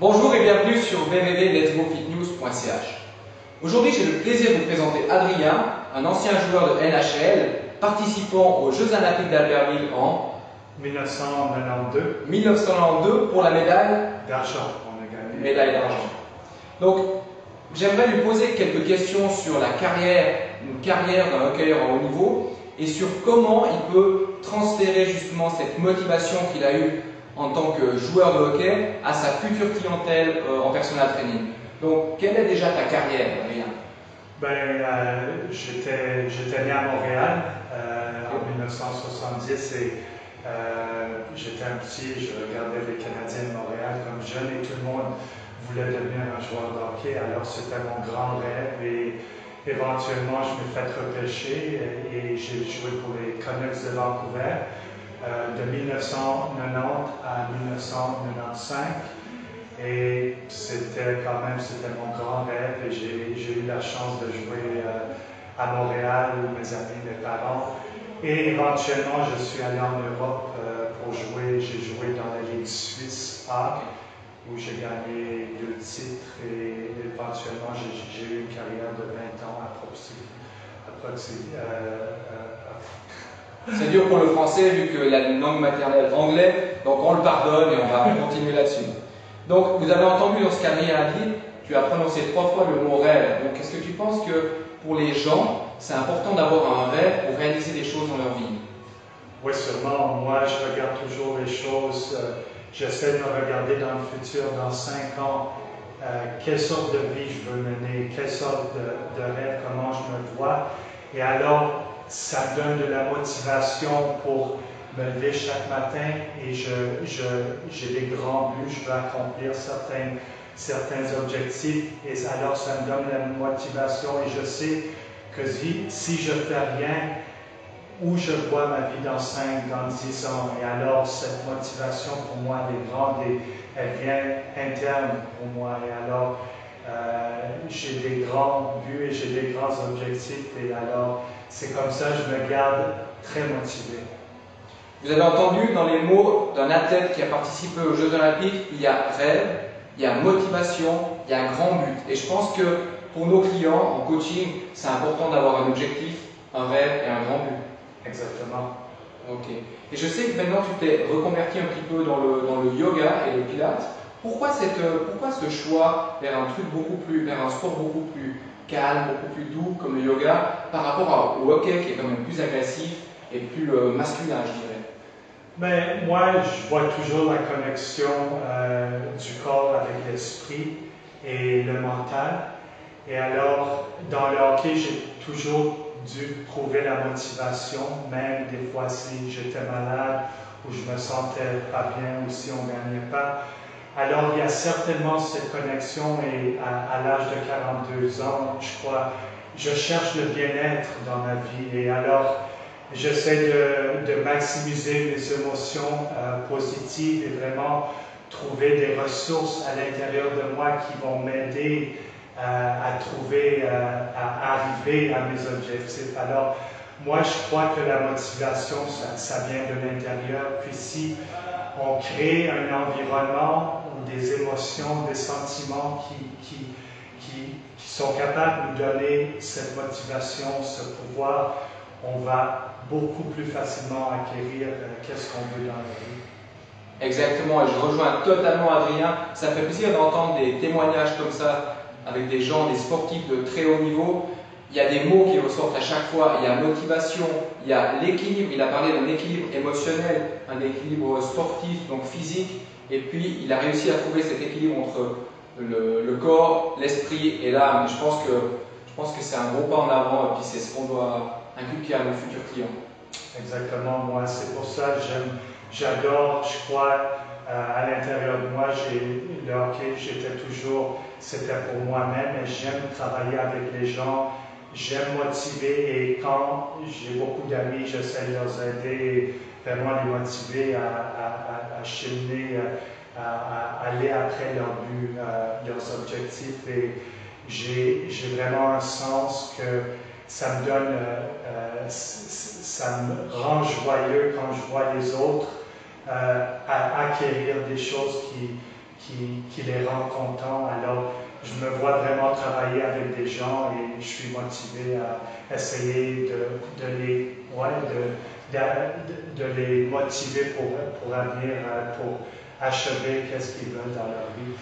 Bonjour et bienvenue sur www.letsgofitnews.ch. Aujourd'hui, j'ai le plaisir de vous présenter Adrien, un ancien joueur de NHL, participant aux Jeux Olympiques d'Albertville en 1992 pour la médaille d'argent. On a gagné. Médaille d'argent. Donc, j'aimerais lui poser quelques questions sur la carrière, une carrière d'un hockeyeur à haut niveau et sur comment il peut transférer justement cette motivation qu'il a eue en tant que joueur de hockey à sa future clientèle en personal training. Donc, quelle est déjà ta carrière, Adrien? J'étais né à Montréal en 1970 et j'étais un petit, je regardais les Canadiens de Montréal comme jeune et tout le monde voulait devenir un joueur de hockey. Alors c'était mon grand rêve et éventuellement je me suis fait repêcher et j'ai joué pour les Canucks de Vancouver de 1990 à 1995. Et c'était mon grand rêve et j'ai eu la chance de jouer à Montréal où mes amis, mes parents. Et éventuellement, je suis allé en Europe pour jouer. J'ai joué dans la Ligue suisse A où j'ai gagné 2 titres et éventuellement, j'ai eu une carrière de 20 ans C'est dur pour le français vu que la langue maternelle est anglais, donc on le pardonne et on va continuer là-dessus. Donc, vous avez entendu dans ce qu'Adrien a dit, tu as prononcé 3 fois le mot rêve. Donc, est-ce que tu penses que pour les gens, c'est important d'avoir un rêve pour réaliser des choses dans leur vie? Oui, sûrement. Moi, je regarde toujours les choses. J'essaie de me regarder dans le futur, dans 5 ans. Quelle sorte de vie je veux mener, quelle sorte de rêve, comment je me vois. Et alors, ça me donne de la motivation pour me lever chaque matin et j'ai des grands buts, je veux accomplir certains objectifs et alors ça me donne la motivation et je sais que si je fais rien, où je vois ma vie dans 5, dans 10 ans et alors cette motivation pour moi elle est grande et elle vient interne pour moi et alors j'ai des grands buts et j'ai des grands objectifs et alors c'est comme ça que je me garde très motivé. Vous avez entendu dans les mots d'un athlète qui a participé aux Jeux Olympiques, il y a rêve, il y a motivation, il y a un grand but. Et je pense que pour nos clients en coaching, c'est important d'avoir un objectif, un rêve et un grand but. Exactement. Ok. Et je sais que maintenant tu t'es reconverti un petit peu dans le yoga et le pilates. Pourquoi ce choix vers un sport beaucoup plus calme, beaucoup plus doux comme le yoga par rapport au hockey qui est quand même plus agressif et plus masculin, je dirais? Mais moi, je vois toujours la connexion du corps avec l'esprit et le mental. Et alors, dans le hockey, j'ai toujours dû trouver la motivation, même des fois si j'étais malade ou je me sentais pas bien ou si on ne gagnait pas. Alors, il y a certainement cette connexion et à l'âge de 42 ans, je crois, je cherche le bien-être dans ma vie. Et alors, j'essaie de maximiser mes émotions positives et vraiment trouver des ressources à l'intérieur de moi qui vont m'aider à arriver à mes objectifs. Alors, moi, je crois que la motivation, ça vient de l'intérieur. Puis si on crée un environnement ou des émotions, des sentiments qui sont capables de nous donner cette motivation, ce pouvoir, on va beaucoup plus facilement acquérir qu'est-ce qu'on veut dans la vie. Exactement, et je rejoins totalement Adrien. Ça me fait plaisir d'entendre des témoignages comme ça avec des gens, des sportifs de très haut niveau. Il y a des mots qui ressortent à chaque fois. Il y a motivation, il y a l'équilibre. Il a parlé d'un équilibre émotionnel, un équilibre sportif, donc physique. Et puis, il a réussi à trouver cet équilibre entre le corps, l'esprit et l'âme. Je pense que c'est un gros pas en avant et puis c'est ce qu'on doit inculquer à nos futurs clients. Exactement, moi c'est pour ça que j'adore, je crois, à l'intérieur de moi, le hockey, c'était pour moi-même et j'aime travailler avec les gens, j'aime motiver et quand j'ai beaucoup d'amis, j'essaie de leur aider et vraiment les motiver à cheminer, à aller après leurs buts, leurs objectifs et j'ai vraiment un sens que ça me donne, ça me rend joyeux quand je vois les autres à acquérir des choses qui les rend contents. Alors, je me vois vraiment travailler avec des gens et je suis motivé à essayer de les motiver pour l'avenir, pour achever qu'est-ce qu'ils veulent dans leur vie.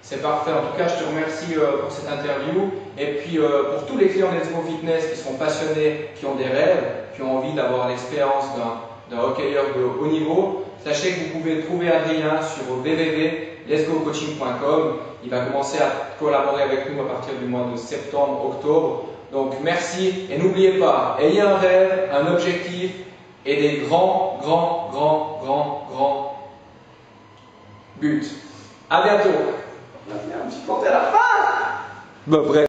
C'est parfait. En tout cas, je te remercie pour cette interview. Et puis, pour tous les clients de Let's Go Fitness qui sont passionnés, qui ont des rêves, qui ont envie d'avoir l'expérience d'un hockeyeur de haut niveau, sachez que vous pouvez trouver Adrien sur www.letsgocoaching.com. Il va commencer à collaborer avec nous à partir du mois de septembre, octobre. Donc, merci. Et n'oubliez pas, ayez un rêve, un objectif et des grands buts. À bientôt. On a bien un petit compte à la fin. Bah, bref.